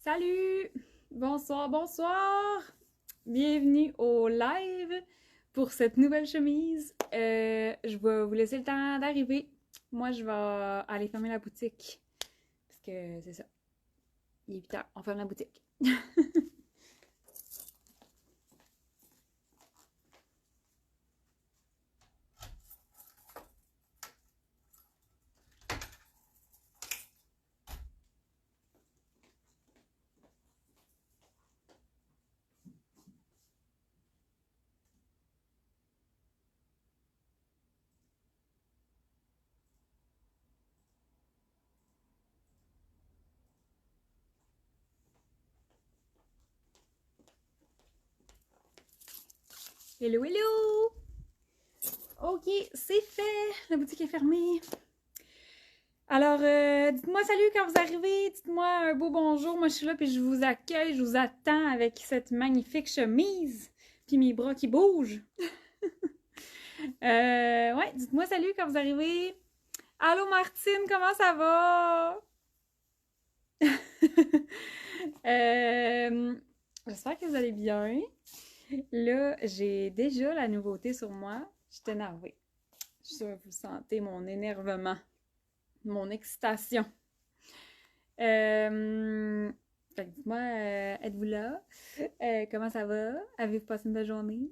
Salut! Bonsoir, bonsoir! Bienvenue au live pour cette nouvelle chemise. Je vais vous laisser le temps d'arriver. Moi, je vais aller fermer la boutique. Parce que c'est ça. Il est 8 heures, on ferme la boutique. Hello, hello! Ok, c'est fait! La boutique est fermée. Alors, dites-moi salut quand vous arrivez, dites-moi un beau bonjour. Moi, je suis là puis je vous accueille, je vous attends avec cette magnifique chemise, puis mes bras qui bougent. Ouais, dites-moi salut quand vous arrivez. Allô Martine, comment ça va? Euh, J'espère que vous allez bien. Là, j'ai déjà la nouveauté sur moi. Je suis énervée. Je suis sûre que vous sentez mon énervement, mon excitation. Fait que dites-moi, êtes-vous là? Comment ça va? Avez-vous passé une belle journée?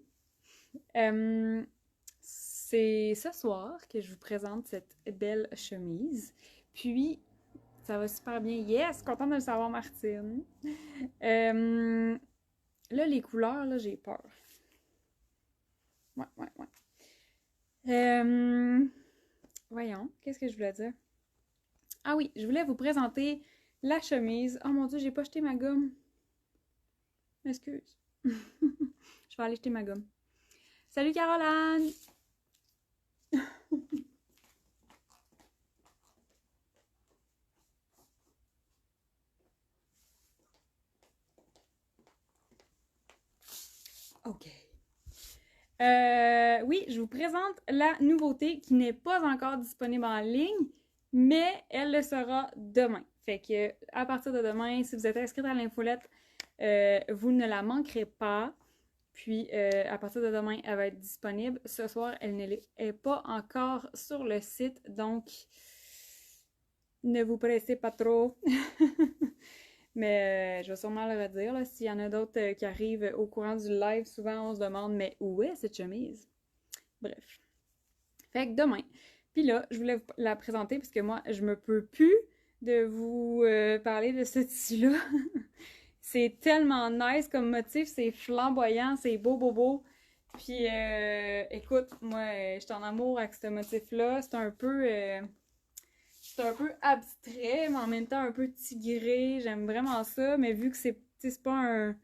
C'est ce soir que je vous présente cette belle chemise. Puis, ça va super bien. Yes! Contente de le savoir, Martine. Là, les couleurs, là, j'ai peur. Ouais, ouais, ouais. Voyons, qu'est-ce que je voulais dire? Ah oui, je voulais vous présenter la chemise. Oh mon Dieu, j'ai pas jeté ma gomme. Excuse. Je vais aller jeter ma gomme. Salut Caroline! OK. Oui, je vous présente la nouveauté qui n'est pas encore disponible en ligne, mais elle le sera demain. Fait que à partir de demain, si vous êtes inscrit à l'infolette, vous ne la manquerez pas. Puis à partir de demain, elle va être disponible. Ce soir, elle n'est pas encore sur le site, donc ne vous pressez pas trop. Mais je vais sûrement le redire. S'il y en a d'autres qui arrivent au courant du live, souvent on se demande mais où est cette chemise? Bref. Fait que demain. Puis là, je voulais vous la présenter parce que moi, je me peux plus de vous parler de ce tissu-là. C'est tellement nice comme motif, c'est flamboyant, c'est beau, beau, beau. Puis écoute, moi, je suis en amour avec ce motif-là. C'est un peu abstrait, mais en même temps un peu tigré. J'aime vraiment ça, mais vu que c'est pas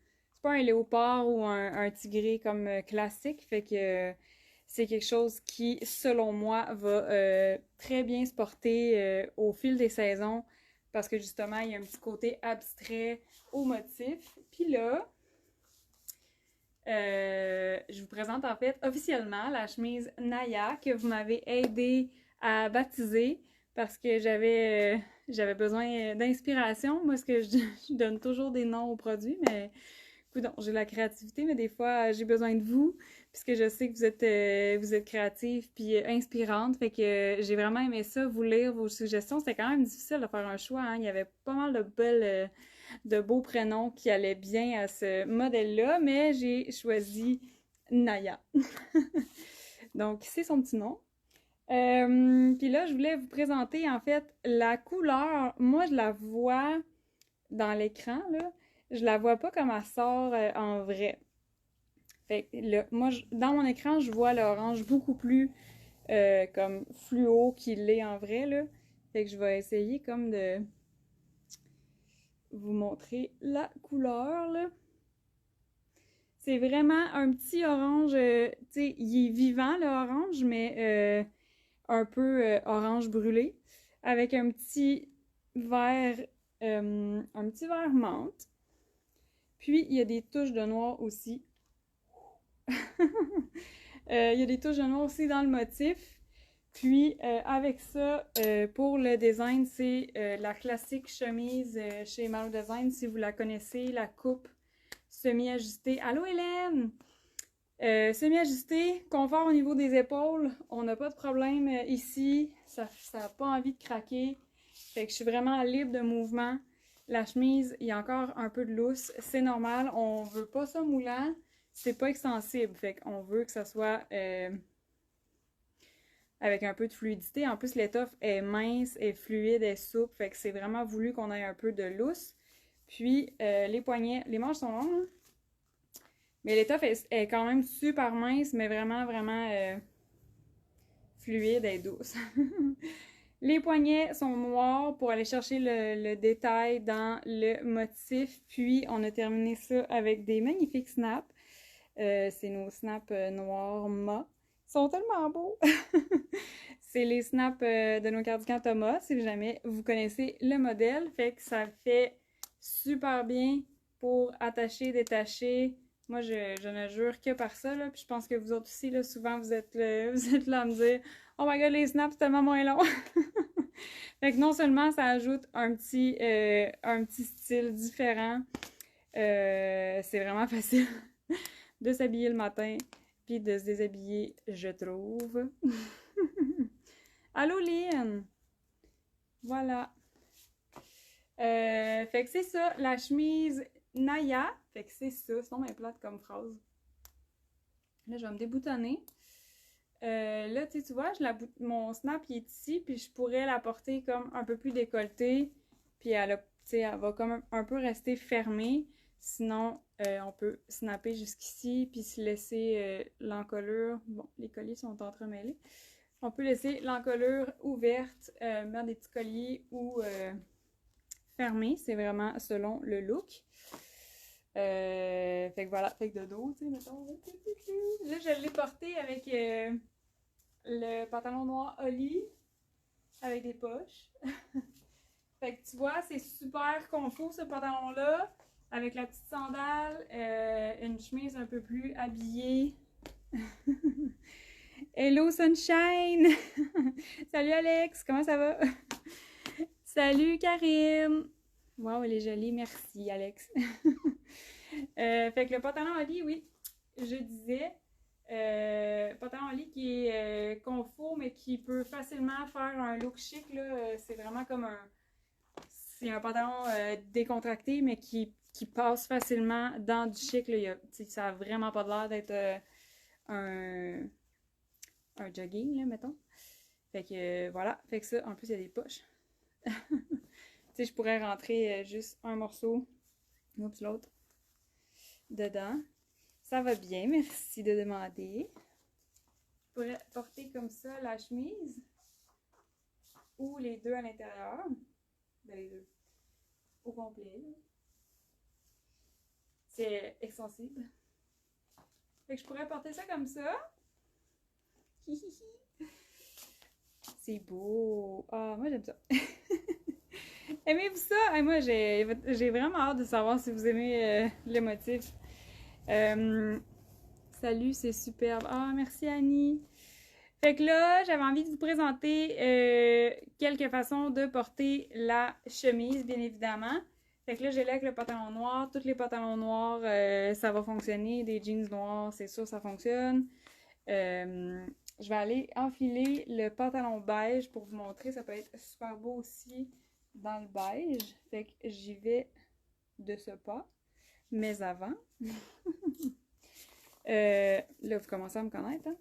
un léopard ou un tigré comme classique, fait que c'est quelque chose qui, selon moi, va très bien se porter au fil des saisons parce que justement, il y a un petit côté abstrait au motif. Puis là, je vous présente en fait officiellement la chemise Naya que vous m'avez aidé à baptiser parce que j'avais besoin d'inspiration. Moi, ce que je donne toujours des noms aux produits, mais écoute, j'ai la créativité, mais des fois, j'ai besoin de vous puisque je sais que vous êtes créative puis inspirante. Fait que j'ai vraiment aimé ça, vous lire vos suggestions. C'était quand même difficile de faire un choix, hein. Il y avait pas mal de beaux prénoms qui allaient bien à ce modèle-là, mais j'ai choisi Naya. Donc, c'est son petit nom. Puis là, je voulais vous présenter en fait la couleur. Moi, je la vois dans l'écran, là. Je la vois pas comme elle sort en vrai. Fait que là, moi, dans mon écran, je vois l'orange beaucoup plus comme fluo qu'il l'est en vrai, là. Fait que je vais essayer comme de vous montrer la couleur, là. C'est vraiment un petit orange, tu sais, il est vivant le orange, mais un peu orange brûlé, avec un petit vert menthe. Puis il y a des touches de noir aussi. Il y a des touches de noir aussi dans le motif. Puis avec ça, pour le design, c'est la classique chemise chez Malo Design, si vous la connaissez, la coupe semi-ajustée. Allô Hélène! Semi-ajustée, confort au niveau des épaules, on n'a pas de problème ici, ça n'a pas envie de craquer, fait que je suis vraiment libre de mouvement. La chemise, il y a encore un peu de lousse, c'est normal, on veut pas ça moulant, c'est pas extensible, fait qu'on veut que ça soit avec un peu de fluidité. En plus, l'étoffe est mince, est fluide, est souple, fait que c'est vraiment voulu qu'on ait un peu de lousse. Puis les poignets, les manches sont longues, hein? Mais l'étoffe est quand même super mince, mais vraiment, vraiment fluide et douce. Les poignets sont noirs pour aller chercher le détail dans le motif. Puis, on a terminé ça avec des magnifiques snaps. C'est nos snaps noirs mat. Ils sont tellement beaux! C'est les snaps de nos cardigans Thomas, si jamais vous connaissez le modèle. Fait que ça fait super bien pour attacher, détacher. Moi, je ne jure que par ça, là. Puis je pense que vous autres aussi, là, souvent, vous êtes là à me dire « Oh my God, les snaps, c'est tellement moins long! » Fait que non seulement ça ajoute un petit style différent, c'est vraiment facile de s'habiller le matin puis de se déshabiller, je trouve. Allô, Lynn! Voilà. Fait que c'est ça, la chemise Naya. Fait que c'est ça, c'est même plate comme phrase. Là, je vais me déboutonner. Là, tu vois, mon snap il est ici, puis je pourrais la porter comme un peu plus décolletée. Puis elle va comme un peu rester fermée. Sinon, on peut snapper jusqu'ici, puis se laisser l'encolure. Bon, les colliers sont entremêlés. On peut laisser l'encolure ouverte, mettre des petits colliers ou fermés. C'est vraiment selon le look. Fait que voilà, fait que de dos, tu sais, mettons. Là, je l'ai porté avec le pantalon noir Oli, avec des poches. Fait que tu vois, c'est super confort ce pantalon-là, avec la petite sandale, une chemise un peu plus habillée. Hello Sunshine! Salut Alex, comment ça va? Salut Karine! Wow, elle est jolie, merci Alex. Fait que le pantalon en lit, oui, je disais, pantalon en lit qui est confort, mais qui peut facilement faire un look chic, là, c'est vraiment comme c'est un pantalon décontracté, mais qui passe facilement dans du chic, là, ça a vraiment pas l'air d'être un jogging, là, mettons. Fait que voilà, fait que ça, en plus, il y a des poches. Tu sais, je pourrais rentrer juste un morceau, oups, l'autre, dedans. Ça va bien, merci de demander. Je pourrais porter comme ça la chemise ou les deux à l'intérieur. Ben, les deux au complet. C'est extensible. Fait que je pourrais porter ça comme ça. C'est beau. Ah, moi j'aime ça. Aimez-vous ça? Et moi j'ai vraiment hâte de savoir si vous aimez le motif. Salut, c'est superbe. Ah, merci Annie. Fait que là, j'avais envie de vous présenter quelques façons de porter la chemise, bien évidemment. Fait que là, j'ai là avec le pantalon noir. Tous les pantalons noirs, ça va fonctionner. Des jeans noirs, c'est sûr, ça fonctionne. Je vais aller enfiler le pantalon beige pour vous montrer. Ça peut être super beau aussi dans le beige. Fait que j'y vais de ce pas. Mais avant... là, vous commencez à me connaître, hein?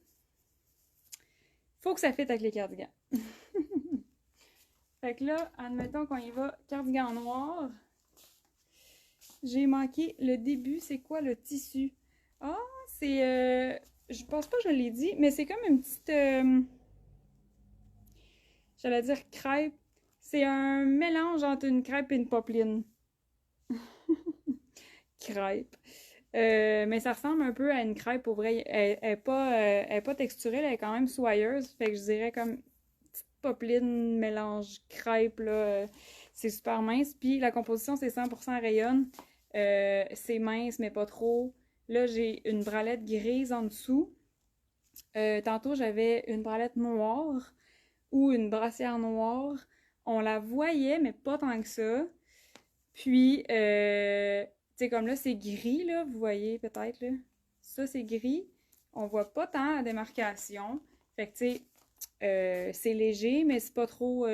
Faut que ça fitte avec les cardigans. Fait que là, admettons qu'on y va cardigan noir. J'ai manqué le début. C'est quoi le tissu? Ah, c'est... je pense pas que je l'ai dit, mais c'est comme une petite... j'allais dire crêpe. C'est un mélange entre une crêpe et une popeline. Crêpe. Mais ça ressemble un peu à une crêpe, pour vrai. Elle est pas texturée, elle est quand même soyeuse. Fait que je dirais comme petite popeline mélange crêpe, là. C'est super mince. Puis la composition, c'est 100% rayonne. C'est mince, mais pas trop. Là, j'ai une bralette grise en dessous. Tantôt, j'avais une bralette noire. ou une brassière noire, on la voyait, mais pas tant que ça. Puis, tu sais, comme là, c'est gris, là, vous voyez peut-être, là. Ça, c'est gris. On voit pas tant la démarcation. Fait que, tu sais, c'est léger, mais c'est pas trop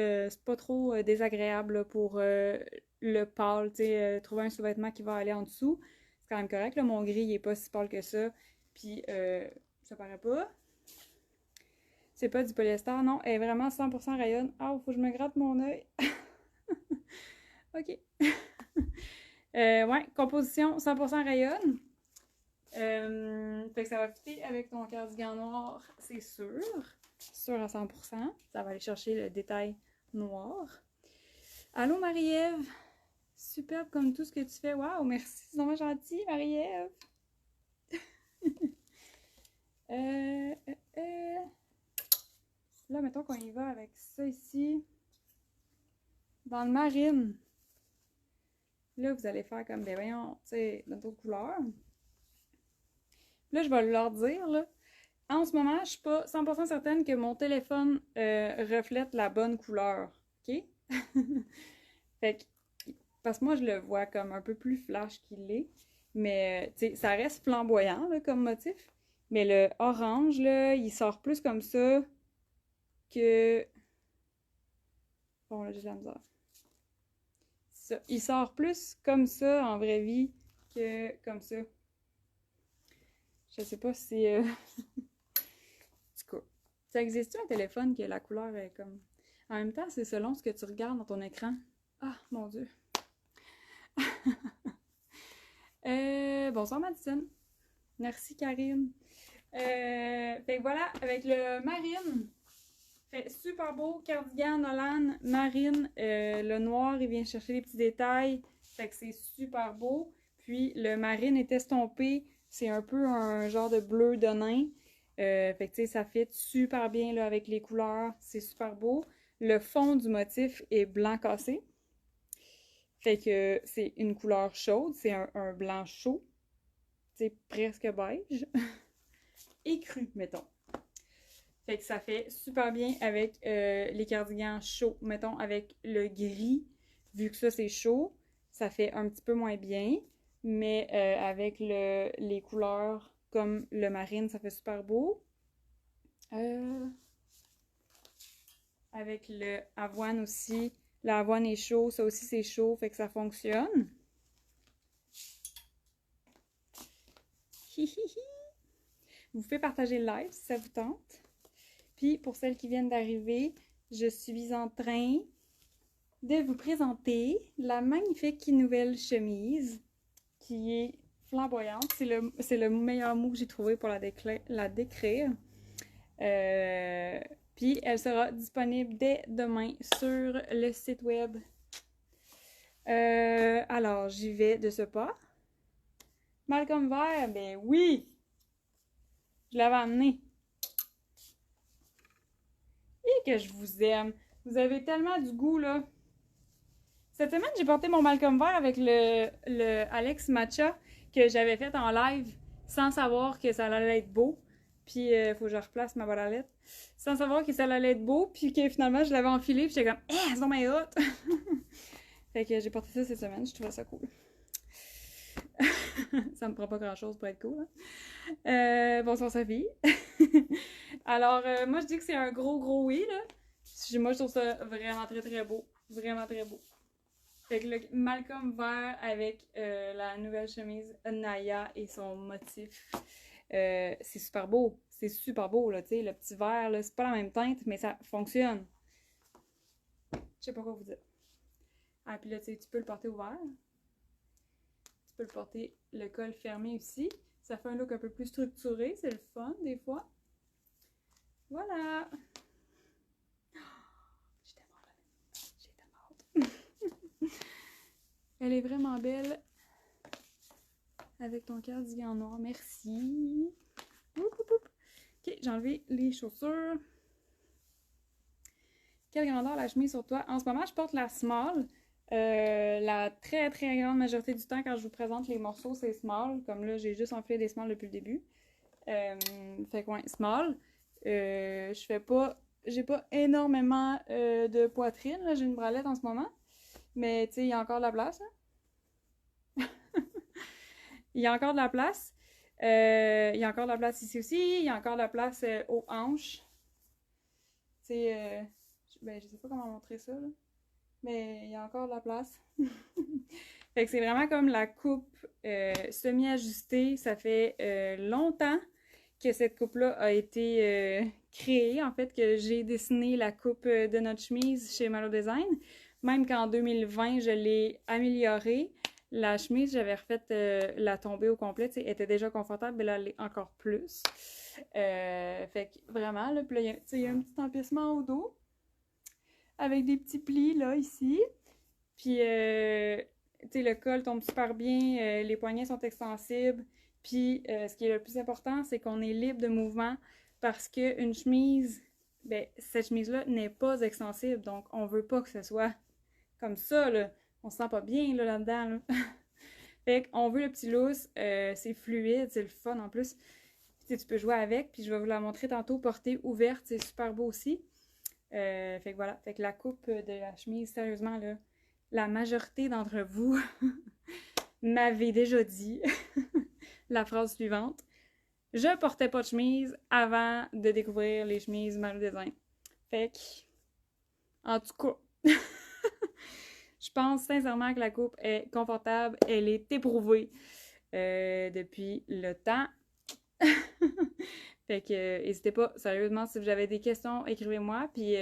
désagréable là, pour le pâle. Tu sais, trouver un sous-vêtement qui va aller en dessous, c'est quand même correct. Là, mon gris, il est pas si pâle que ça. Puis, ça paraît pas. C'est pas du polyester, non. Elle est vraiment 100% rayon. Ah, faut que je me gratte mon œil. OK. Ouais, composition 100% rayon. Fait que ça va fitter avec ton cardigan noir, c'est sûr. Sûr à 100%. Ça va aller chercher le détail noir. Allô, Marie-Ève? Superbe comme tout ce que tu fais. Waouh, merci. C'est vraiment gentil, Marie-Ève. Là, mettons qu'on y va avec ça ici. Dans le marine. Là, vous allez faire comme, ben voyons, tu sais, dans d'autres couleurs. Là, je vais leur dire, là. En ce moment, je suis pas 100% certaine que mon téléphone reflète la bonne couleur. OK? Fait que, parce que moi, je le vois comme un peu plus flash qu'il l'est. Mais, tu sais, ça reste flamboyant, là, comme motif. Mais le orange, là, il sort plus comme ça que... Bon, là, j'ai de la misère. Ça. Il sort plus comme ça en vraie vie que comme ça. Je sais pas si... En tout cas, ça existe un téléphone que la couleur est comme... En même temps, c'est selon ce que tu regardes dans ton écran. Ah, mon Dieu. Bonsoir, Madison. Merci, Karine. Fait que voilà, avec le marine, fait super beau, cardigan, Nolan, marine, le noir, il vient chercher les petits détails, fait que c'est super beau. Puis le marine est estompé, c'est un peu un genre de bleu de nain, fait que tu sais, ça fit super bien là, avec les couleurs, c'est super beau. Le fond du motif est blanc cassé, fait que c'est une couleur chaude, c'est un blanc chaud, c'est presque beige. Écru, mettons. Fait que ça fait super bien avec les cardigans chauds. Mettons, avec le gris, vu que ça, c'est chaud, ça fait un petit peu moins bien. Mais avec les couleurs comme le marine, ça fait super beau. Avec le avoine aussi. L'avoine est chaud, ça aussi, c'est chaud, fait que ça fonctionne. Hihihi! Vous pouvez partager le live si ça vous tente. Puis, pour celles qui viennent d'arriver, je suis en train de vous présenter la magnifique nouvelle chemise qui est flamboyante. C'est le meilleur mot que j'ai trouvé pour la décrire. Puis, elle sera disponible dès demain sur le site web. Alors, j'y vais de ce pas. Malcolm Vert, ben oui! Je l'avais amené. Et que je vous aime. Vous avez tellement du goût, là. Cette semaine, j'ai porté mon Malcolm Vert avec le Alex Matcha que j'avais fait en live sans savoir que ça allait être beau. Puis, il faut que je replace ma boîte à lettres. Sans savoir que ça allait être beau. Puis que finalement, je l'avais enfilé. Puis j'étais comme, eh, c'est donc bien hot! Fait que j'ai porté ça cette semaine. Je trouvais ça cool. Ça me prend pas grand-chose pour être cool. Hein? Bonsoir, Sophie. Alors, moi, je dis que c'est un gros oui, là. Moi, je trouve ça vraiment très, très beau. Vraiment très beau. Fait que le Malcolm Vert avec la nouvelle chemise Naya et son motif, c'est super beau. C'est super beau, là, tu sais. Le petit vert, là, c'est pas la même teinte, mais ça fonctionne. Je sais pas quoi vous dire. Ah, puis là, tu sais, tu peux le porter ouvert. Tu peux le porter le col fermé aussi. Ça fait un look un peu plus structuré. C'est le fun, des fois. Voilà! J'ai tellement hâte. Elle est vraiment belle. Avec ton cardigan noir. Merci. Ok, j'ai enlevé les chaussures. Quelle grandeur la chemise sur toi? En ce moment, je porte la small. La très très grande majorité du temps, quand je vous présente les morceaux, c'est small. Comme là, j'ai juste enfilé des small depuis le début. Fait que ouais, small. Je fais pas j'ai pas énormément de poitrine, là. J'ai une bralette en ce moment. Mais tu sais, il y a encore de la place, hein? Il y a encore de la place. Il y a encore de la place ici aussi. Il y a encore de la place aux hanches. Tu sais, ben, je sais pas comment montrer ça, là. Mais il y a encore de la place. Fait que c'est vraiment comme la coupe semi-ajustée. Ça fait longtemps que cette coupe-là a été créée. En fait, que j'ai dessiné la coupe de notre chemise chez Malo Design. Même qu'en 2020, je l'ai améliorée. La chemise, j'avais refait la tombée au complet. Elle était déjà confortable, mais là, elle est encore plus. Fait que vraiment, là, puis là, il y a un petit emplissement au dos avec des petits plis, là, ici. Puis, tu sais, le col tombe super bien, les poignets sont extensibles. Puis, ce qui est le plus important, c'est qu'on est libre de mouvement parce qu'une chemise, ben, cette chemise-là n'est pas extensible. Donc, on veut pas que ce soit comme ça, là. On se sent pas bien, là, là-dedans, là. Fait qu'on veut le petit lousse, c'est fluide, c'est le fun en plus. Puis, tu peux jouer avec, puis je vais vous la montrer tantôt, portée ouverte, c'est super beau aussi. Fait que voilà, fait que la coupe de la chemise, sérieusement, là, la majorité d'entre vous m'avez déjà dit la phrase suivante. Je portais pas de chemise avant de découvrir les chemises Malo Design. Fait que, en tout cas, je pense sincèrement que la coupe est confortable, elle est éprouvée depuis le temps. Fait que, n'hésitez pas, sérieusement, si vous avez des questions, écrivez-moi. Puis,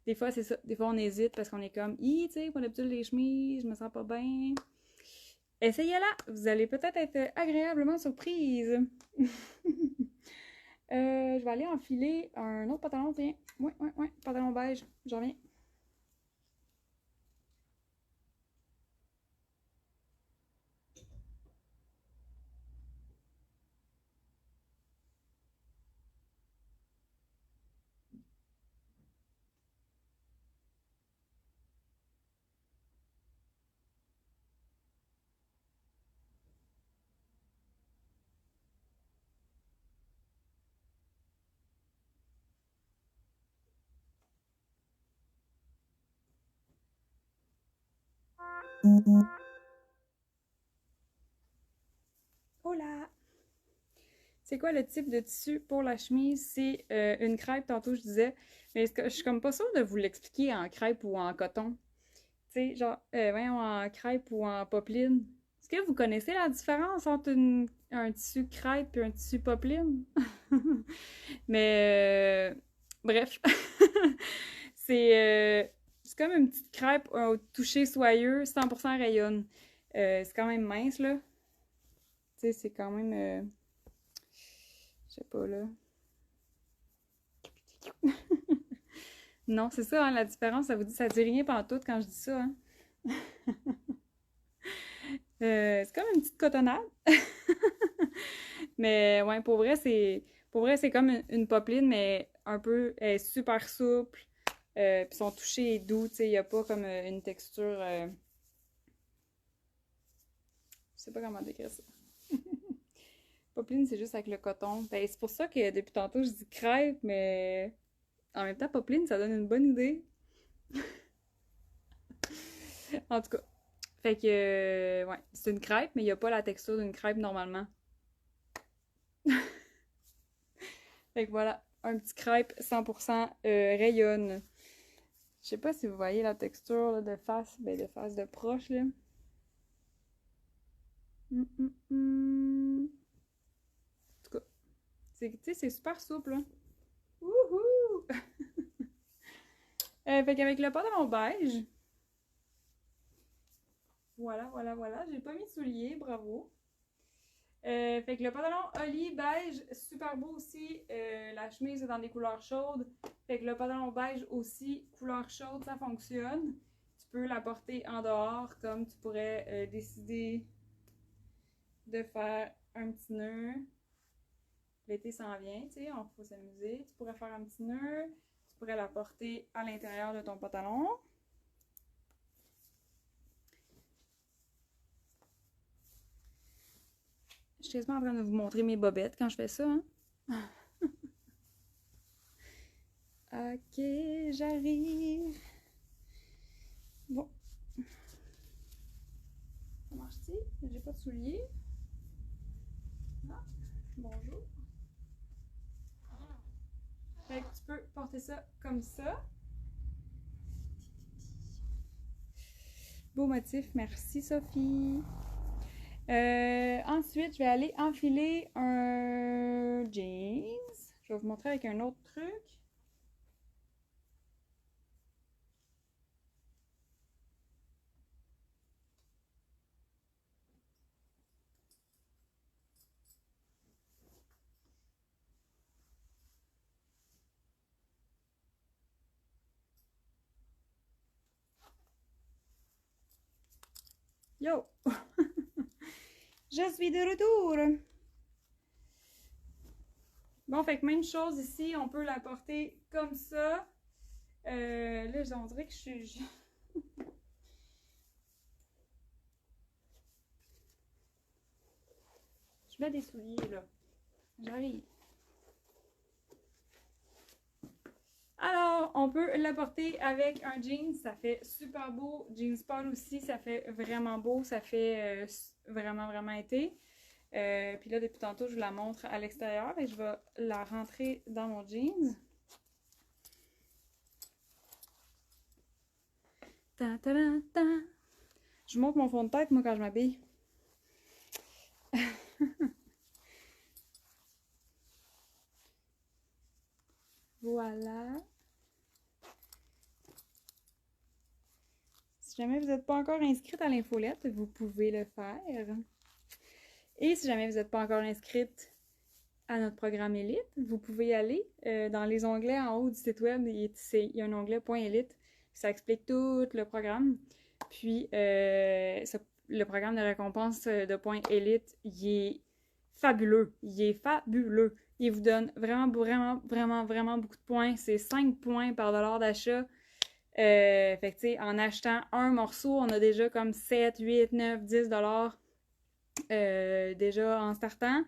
des fois, c'est ça. Des fois, on hésite parce qu'on est comme, tu sais, pour d'habitude, les chemises, je me sens pas bien. Essayez-la, vous allez peut-être être agréablement surprise. Je vais aller enfiler un autre pantalon, tiens. Ouais, pantalon beige, j'en reviens. Oh là! C'est quoi le type de tissu pour la chemise? C'est une crêpe, tantôt je disais. Mais je suis comme pas sûre de vous l'expliquer en crêpe ou en coton. Tu sais, genre, voyons, en crêpe ou en popeline. Est-ce que vous connaissez la différence entre un tissu crêpe et un tissu popeline? Mais, bref. c'est c'est comme une petite crêpe au toucher soyeux, 100% rayonne. C'est quand même mince, là. Tu sais, c'est quand même... je sais pas, là. Non, c'est ça, hein, la différence, ça dit rien pantoute quand je dis ça, hein. C'est comme une petite cotonnade. Mais ouais, pour vrai, c'est comme une popeline, mais un peu, elle est super souple. Puis son toucher est doux, tu sais, il n'y a pas comme une texture. Je sais pas comment décrire ça. Popeline, c'est juste avec le coton. Ben, c'est pour ça que depuis tantôt, je dis crêpe, mais en même temps, popeline, ça donne une bonne idée. En tout cas. Fait que, ouais, c'est une crêpe, mais il n'y a pas la texture d'une crêpe normalement. Fait que voilà, un petit crêpe 100% rayonne. Je sais pas si vous voyez la texture là, de face, ben de face de proche là. En tout cas, c'est super souple. Hein? Wouhou! Fait qu'avec le pantalon beige, voilà, j'ai pas mis de souliers, bravo. Fait que le pantalon Oli beige, super beau aussi. La chemise est dans des couleurs chaudes. Fait que le pantalon beige aussi, couleur chaude, ça fonctionne. Tu peux la porter en dehors comme tu pourrais décider de faire un petit nœud. L'été s'en vient, tu sais, on faut s'amuser. Tu pourrais faire un petit nœud. Tu pourrais la porter à l'intérieur de ton pantalon. Je suis quasiment en train de vous montrer mes bobettes quand je fais ça, hein? Ok, j'arrive. Bon. Ça marche-t-il? J'ai pas de souliers. Ah, bonjour. Fait que tu peux porter ça comme ça. Beau motif, merci Sophie. Ensuite, je vais aller enfiler un jeans. Je vais vous montrer avec un autre truc. Yo! Je suis de retour! Bon, fait que même chose ici, on peut la porter comme ça. Là, on dirait que je suis... Je mets des souliers, là. J'arrive. Alors, on peut la porter avec un jean, ça fait super beau. Jeans pâle aussi, ça fait vraiment beau, ça fait vraiment, vraiment été. Puis là, depuis tantôt, je vous la montre à l'extérieur et je vais la rentrer dans mon jeans. Ta ta ta ta. Je montre mon fond de tête, moi, quand je m'habille. Voilà. Si jamais vous n'êtes pas encore inscrite à l'infolette, vous pouvez le faire. Et si jamais vous n'êtes pas encore inscrite à notre programme Élite, vous pouvez y aller dans les onglets en haut du site web. Il y a un onglet Point Élite. Ça explique tout le programme. Puis, le programme de récompense de Point Élite, il est fabuleux. Il est fabuleux. Il vous donne vraiment, vraiment, vraiment, vraiment beaucoup de points. C'est 5 points par dollar d'achat. Fait que, tu sais, en achetant un morceau, on a déjà comme 7, 8, 9, 10 dollars déjà en startant.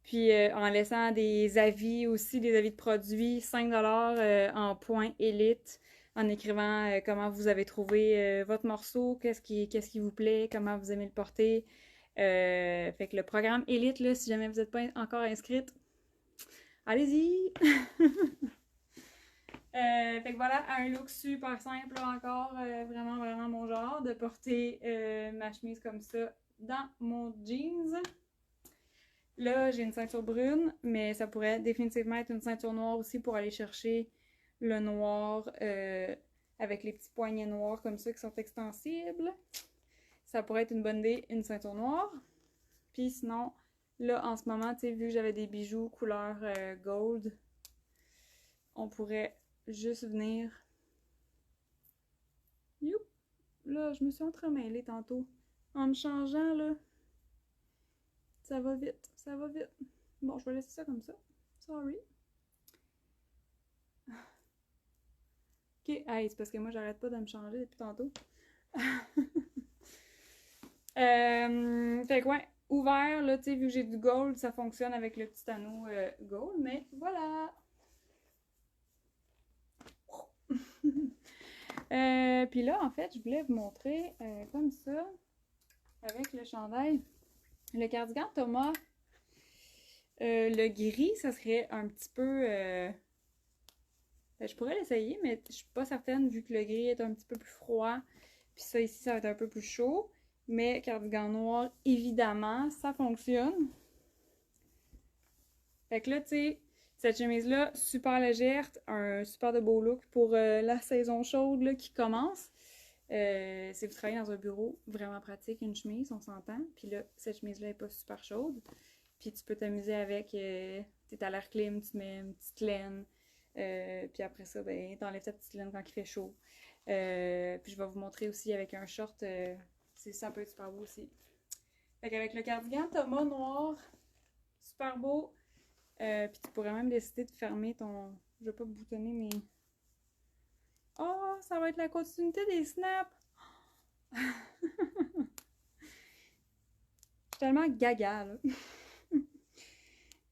Puis en laissant des avis aussi, des avis de produits, 5 dollars en points élite, en écrivant comment vous avez trouvé votre morceau, qu'est-ce qui vous plaît, comment vous aimez le porter. Fait que le programme élite, là, si jamais vous n'êtes pas encore inscrite, allez-y! Fait que voilà, un look super simple là, encore, vraiment, vraiment mon genre, de porter ma chemise comme ça dans mon jeans. Là, j'ai une ceinture brune, mais ça pourrait définitivement être une ceinture noire aussi pour aller chercher le noir avec les petits poignets noirs comme ça qui sont extensibles. Ça pourrait être une bonne idée, une ceinture noire. Puis sinon, là, en ce moment, tu sais, vu que j'avais des bijoux couleur gold, on pourrait juste venir... Youp! Là, je me suis entremêlée tantôt. En me changeant, là, ça va vite, ça va vite. Bon, je vais laisser ça comme ça. Sorry. Ok, hey, c'est parce que moi, j'arrête pas de me changer depuis tantôt. Fait que ouais, ouvert, là, tu sais, vu que j'ai du gold, ça fonctionne avec le petit anneau gold, mais voilà! Puis là, en fait, je voulais vous montrer comme ça, avec le chandail, le cardigan Thomas. Le gris, ça serait un petit peu... je pourrais l'essayer, mais je suis pas certaine vu que le gris est un petit peu plus froid. Puis ça ici, ça va être un peu plus chaud. Mais cardigan noir, évidemment, ça fonctionne. Fait que là, tu sais, cette chemise-là, super légère, un super de beau look pour la saison chaude là, qui commence. Si vous travaillez dans un bureau, vraiment pratique, une chemise, on s'entend. Puis là, cette chemise-là n'est pas super chaude. Puis tu peux t'amuser avec, t'es à l'air clim, tu mets une petite laine. Puis après ça, ben, t'enlèves ta petite laine quand il fait chaud. Puis je vais vous montrer aussi avec un short, ça peut être super beau aussi. Fait qu'avec le cardigan Thomas noir, super beau. Puis tu pourrais même décider de fermer ton... Je vais pas boutonner mes... Oh, ça va être la continuité des snaps! Je suis tellement gaga, là.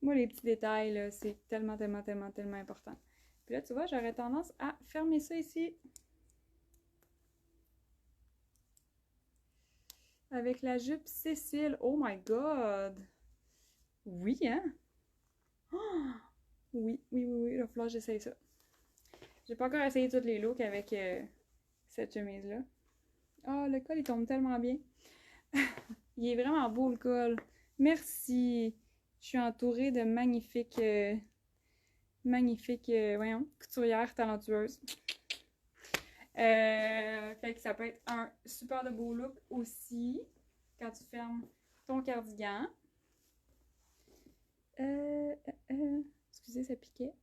Moi, les petits détails, là, c'est tellement, tellement, tellement, tellement important. Puis là, tu vois, j'aurais tendance à fermer ça ici. Avec la jupe Cécile. Oh my god! Oui, hein? Oh! Oui, oui, oui, oui. Il va falloir que j'essaye ça. J'ai pas encore essayé tous les looks avec cette chemise-là. Oh, le col, il tombe tellement bien. Il est vraiment beau, le col. Merci. Je suis entourée de magnifiques, voyons, couturières talentueuses. Fait que ça peut être un super de beau look aussi quand tu fermes ton cardigan. Excusez, ça piquait.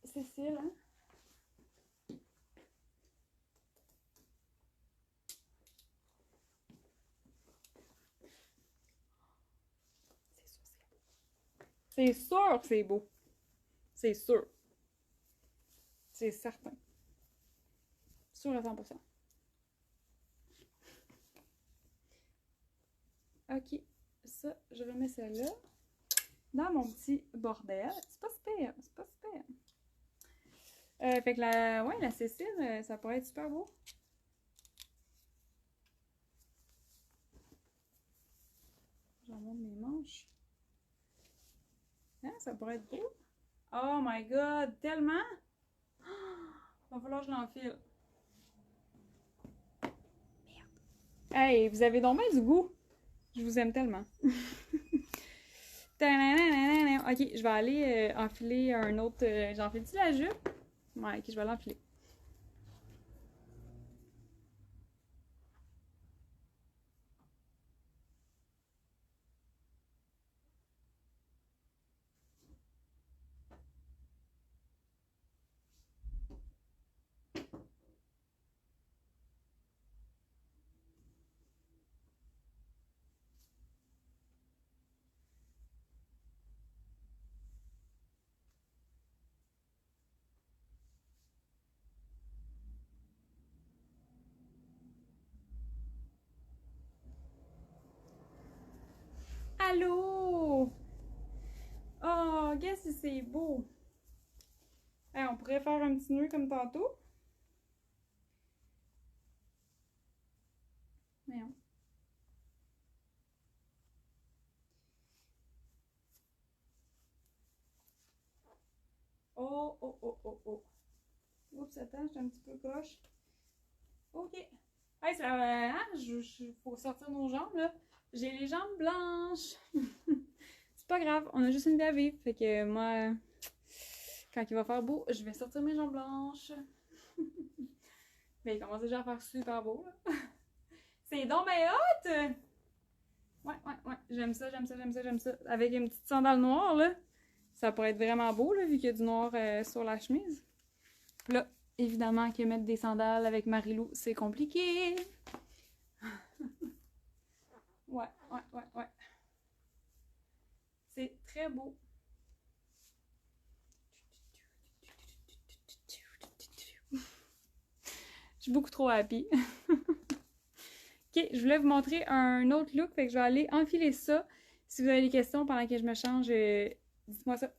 Cécile, hein? C'est sûr que c'est beau. C'est sûr. C'est certain. Sûr à 100%. Ok. Ça, je remets ça là. Dans mon petit bordel. C'est pas super. C'est pas super. Fait que la Cécile, ça pourrait être super beau. J'en monte mes manches. Hein, ça pourrait être beau. Oh my god, tellement! Va falloir que je l'enfile. Merde. Hey, vous avez donc bien du goût. Je vous aime tellement. Ok, je vais aller enfiler un autre. J'enfile-tu la jupe? Ouais, ok, je vais l'enfiler. Allô? Oh, regarde si c'est beau. Hey, on pourrait faire un petit nœud comme tantôt. Voyons. Oh, oh, oh, oh, oh. Oups, attends, j'étais un petit peu croche. Ok. Hey, ça va, hein? Faut sortir nos jambes, là. J'ai les jambes blanches. C'est pas grave, on a juste une vie à vivre. Fait que moi, quand il va faire beau, je vais sortir mes jambes blanches. Mais il commence déjà à faire super beau, là. C'est donc ben hot! Ouais, ouais, ouais. J'aime ça, j'aime ça, j'aime ça, j'aime ça. Avec une petite sandale noire, là. Ça pourrait être vraiment beau, là, vu qu'il y a du noir sur la chemise. Là, évidemment que mettre des sandales avec Marilou, c'est compliqué. Ouais, ouais, ouais, ouais. C'est très beau. Je suis beaucoup trop happy. Ok, je voulais vous montrer un autre look, fait que je vais aller enfiler ça. Si vous avez des questions pendant que je me change, dites-moi ça.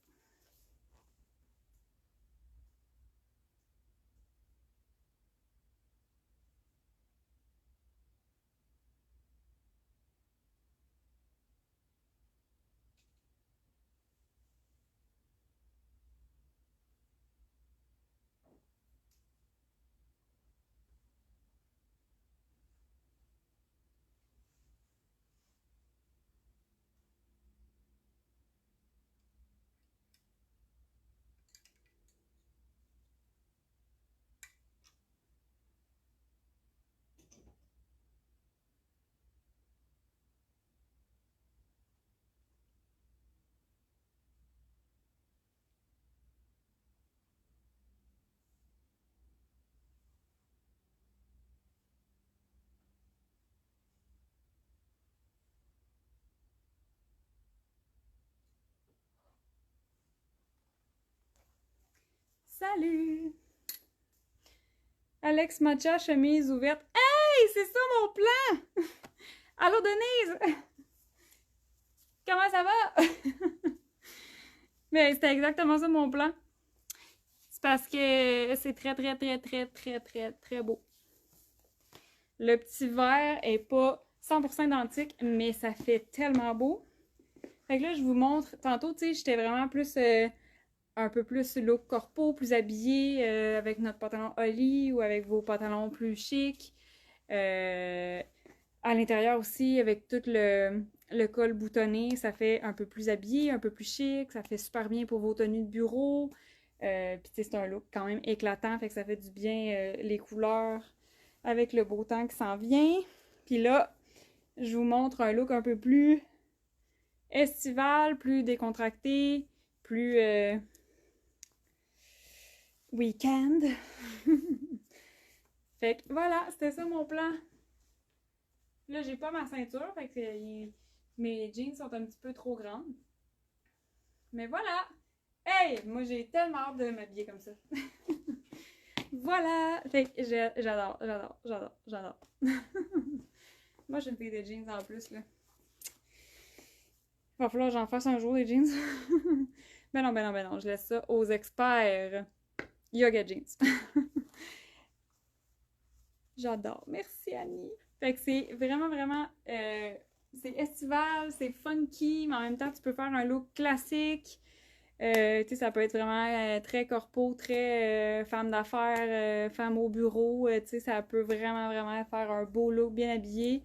Salut! Alex Matcha, chemise ouverte. Hey, c'est ça mon plan! Allô Denise! Comment ça va? Mais c'était exactement ça mon plan. C'est parce que c'est très, très, très, très, très, très, très beau. Le petit vert est pas 100% identique, mais ça fait tellement beau. Fait que là, je vous montre. Tantôt, tu sais, j'étais vraiment plus... un peu plus look corpo, plus habillé, avec notre pantalon Holly ou avec vos pantalons plus chics. À l'intérieur aussi, avec tout le col boutonné, ça fait un peu plus habillé, un peu plus chic. Ça fait super bien pour vos tenues de bureau. Puis tu sais, c'est un look quand même éclatant, fait que ça fait du bien les couleurs avec le beau temps qui s'en vient. Puis là, je vous montre un look un peu plus estival, plus décontracté, plus week-end. Fait que voilà, c'était ça mon plan. Là, j'ai pas ma ceinture, fait que mes jeans sont un petit peu trop grandes. Mais voilà! Hey! Moi, j'ai tellement hâte de m'habiller comme ça. Voilà! Fait que j'adore, j'adore, j'adore, j'adore. Moi, j'ai une fille de jeans en plus, là. Il va falloir que j'en fasse un jour des jeans. Ben non, ben non, ben non, je laisse ça aux experts. Yoga jeans. J'adore. Merci, Annie. Fait que c'est vraiment, vraiment... c'est estival, c'est funky, mais en même temps, tu peux faire un look classique. Tu sais, ça peut être vraiment très corpo, très femme d'affaires, femme au bureau. Tu sais, ça peut vraiment, vraiment faire un beau look bien habillé.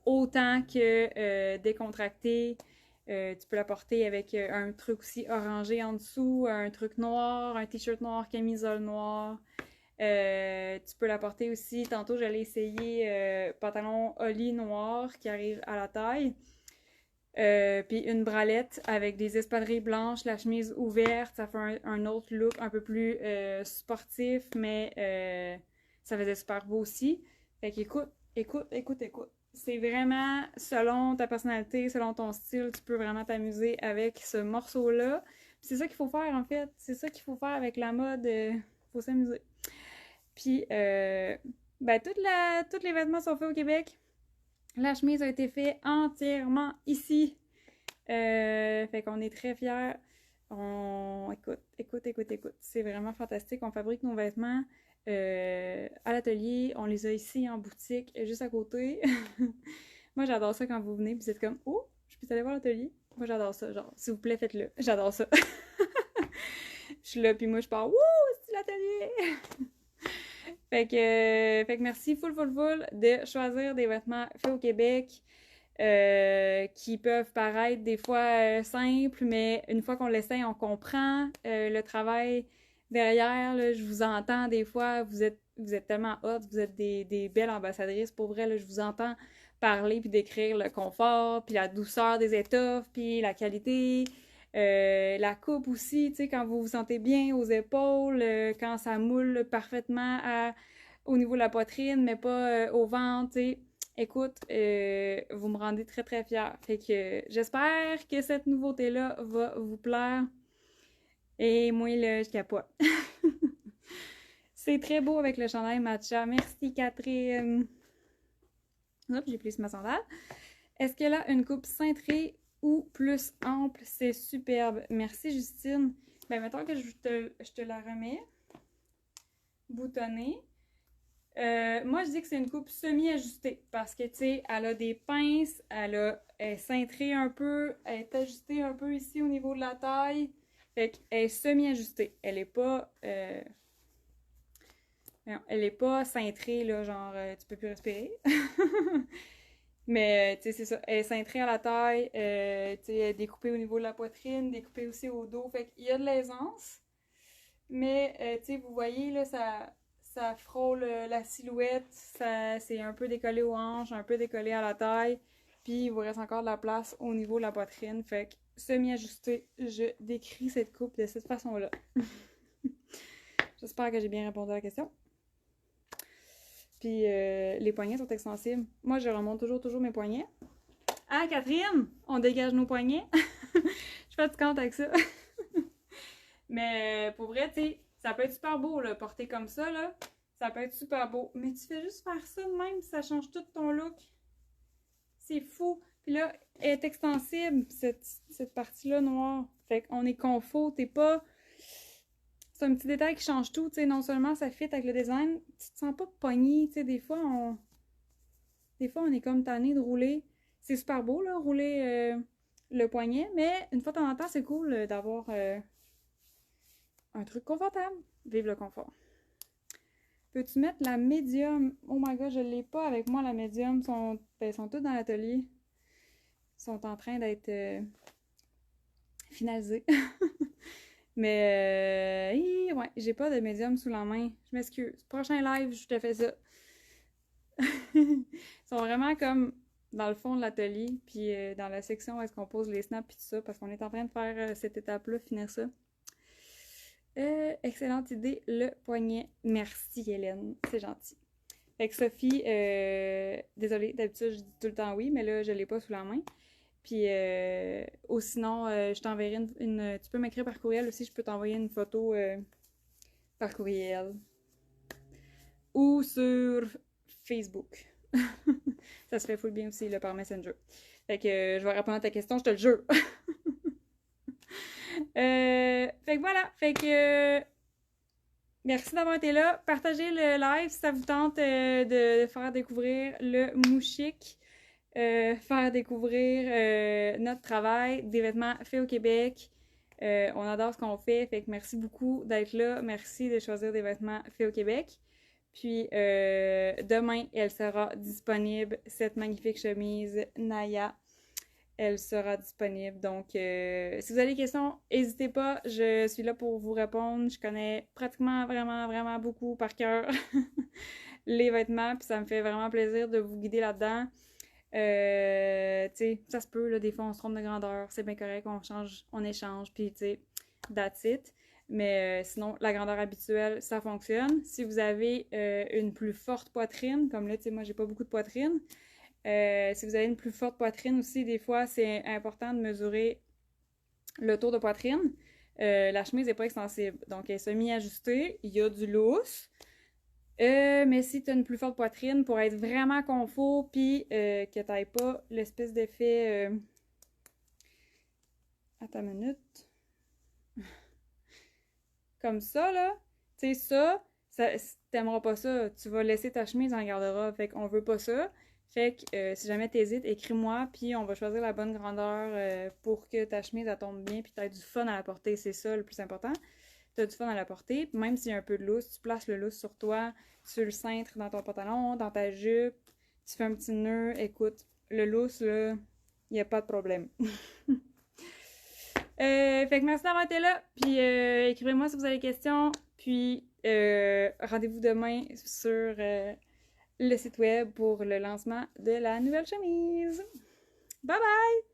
Autant que décontracté. Tu peux la porter avec un truc aussi orangé en dessous, un truc noir, un t-shirt noir, camisole noire. Tu peux la porter aussi. Tantôt, j'allais essayer pantalon Holly noir qui arrive à la taille. Puis une bralette avec des espadrilles blanches, la chemise ouverte. Ça fait un autre look un peu plus sportif, mais ça faisait super beau aussi. Fait qu'écoute, écoute, écoute, écoute. C'est vraiment selon ta personnalité, selon ton style, tu peux vraiment t'amuser avec ce morceau-là. C'est ça qu'il faut faire en fait. C'est ça qu'il faut faire avec la mode. Faut s'amuser. Puis, ben, tous les vêtements sont faits au Québec. La chemise a été faite entièrement ici. Fait qu'on est très fiers. Écoute. C'est vraiment fantastique. On fabrique nos vêtements à l'atelier. On les a ici en boutique, juste à côté. Moi, j'adore ça quand vous venez. Vous êtes comme, oh, je peux aller voir l'atelier? Moi, j'adore ça. Genre, s'il vous plaît, faites-le. J'adore ça. Je suis là, puis moi, je pars, wouh, c'est l'atelier! Fait que merci full de choisir des vêtements faits au Québec qui peuvent paraître des fois simples, mais une fois qu'on l'essaye, on comprend le travail derrière. Là, je vous entends des fois, vous êtes tellement hot, vous êtes des belles ambassadrices. Pour vrai, là, je vous entends parler puis décrire le confort, puis la douceur des étoffes, puis la qualité. La coupe aussi, tu sais, quand vous vous sentez bien aux épaules, quand ça moule parfaitement au niveau de la poitrine, mais pas au ventre, tu sais. Écoute, vous me rendez très très fière. Fait que j'espère que cette nouveauté-là va vous plaire. Et moi, là, je capote. C'est très beau avec le chandail matcha. Merci, Catherine. Hop, j'ai plissé ma sandale. Est-ce qu'elle a une coupe cintrée ou plus ample? C'est superbe. Merci, Justine. Ben, mettons que je te la remets. Boutonnée. Moi, je dis que c'est une coupe semi-ajustée parce que, tu sais, elle a des pinces, elle est cintrée un peu, elle est ajustée un peu ici au niveau de la taille. Fait qu'elle est semi-ajustée. Elle est pas... non, elle est pas cintrée, là, genre, tu peux plus respirer. Mais, tu sais, c'est ça. Elle est cintrée à la taille, tu sais, elle est découpée au niveau de la poitrine, découpée aussi au dos. Fait qu'il y a de l'aisance. Mais, tu sais, vous voyez, là, ça frôle la silhouette. C'est un peu décollé aux hanches, un peu décollé à la taille. Puis, il vous reste encore de la place au niveau de la poitrine. Fait que, semi-ajusté, je décris cette coupe de cette façon-là. J'espère que j'ai bien répondu à la question. Puis les poignets sont extensibles. Moi, je remonte toujours mes poignets. Ah, Catherine! On dégage nos poignets. Je fais du compte avec ça. Mais pour vrai, tu sais, ça peut être super beau, là, porter comme ça, là. Ça peut être super beau. Mais tu fais juste faire ça de même, ça change tout ton look. C'est fou. Puis là, elle est extensible, cette partie-là noire. Fait qu'on est confort, t'es pas... C'est un petit détail qui change tout, tu sais. Non seulement ça fit avec le design, tu te sens pas pogné, tu sais. Des fois, on est comme tanné de rouler. C'est super beau, là, rouler le poignet, mais une fois de temps en temps, c'est cool d'avoir un truc confortable. Vive le confort. Peux-tu mettre la médium? Oh my god, je l'ai pas avec moi, la médium. Ils sont tous dans l'atelier. Ils sont en train d'être finalisés. Mais, ouais, j'ai pas de médium sous la main. Je m'excuse. Prochain live, je te fais ça. Ils sont vraiment comme dans le fond de l'atelier, puis dans la section où est-ce qu'on pose les snaps et tout ça, parce qu'on est en train de faire cette étape-là, finir ça. Excellente idée, le poignet. Merci, Hélène. C'est gentil. Fait que Sophie, désolée, d'habitude, je dis tout le temps oui, mais là, je l'ai pas sous la main. Puis, ou sinon, je t'enverrai une... Tu peux m'écrire par courriel aussi, je peux t'envoyer une photo par courriel. Ou sur Facebook. Ça se fait full bien aussi, là, par Messenger. Fait que je vais répondre à ta question, je te le jure. Fait que voilà, fait que merci d'avoir été là. Partagez le live si ça vous tente de faire découvrir le Mouchique, faire découvrir notre travail, des vêtements faits au Québec. On adore ce qu'on fait, fait que merci beaucoup d'être là. Merci de choisir des vêtements faits au Québec. Puis demain, elle sera disponible, cette magnifique chemise Naya. Elle sera disponible. Donc, si vous avez des questions, n'hésitez pas. Je suis là pour vous répondre. Je connais pratiquement, vraiment, vraiment beaucoup par cœur les vêtements. Puis ça me fait vraiment plaisir de vous guider là-dedans. Tu sais, ça se peut, là, des fois, on se trompe de grandeur. C'est bien correct, on change, on échange. Puis, tu sais, that's it. Mais sinon, la grandeur habituelle, ça fonctionne. Si vous avez une plus forte poitrine, comme là, tu sais, moi, j'ai pas beaucoup de poitrine. Si vous avez une plus forte poitrine aussi, des fois, c'est important de mesurer le tour de poitrine. La chemise n'est pas extensible, donc elle est semi-ajustée. Il y a du lousse. Mais si tu as une plus forte poitrine, pour être vraiment confort, puis que tu n'aies pas l'espèce d'effet... Attends une minute. Comme ça, là. Tu sais, ça t'aimeras pas ça. Tu vas laisser ta chemise en garde-robe. Fait qu'on veut pas ça. Fait que si jamais t'hésites, écris-moi, puis on va choisir la bonne grandeur pour que ta chemise elle tombe bien, puis t'aies du fun à la porter. C'est ça le plus important. T'as du fun à la porter. Même s'il y a un peu de lousse, tu places le lousse sur toi, tu le cintres dans ton pantalon, dans ta jupe, tu fais un petit nœud. Écoute, le lousse, là, il n'y a pas de problème. Fait que merci d'avoir été là. Puis écrivez-moi si vous avez des questions. Puis rendez-vous demain sur le site web pour le lancement de la nouvelle chemise. Bye bye!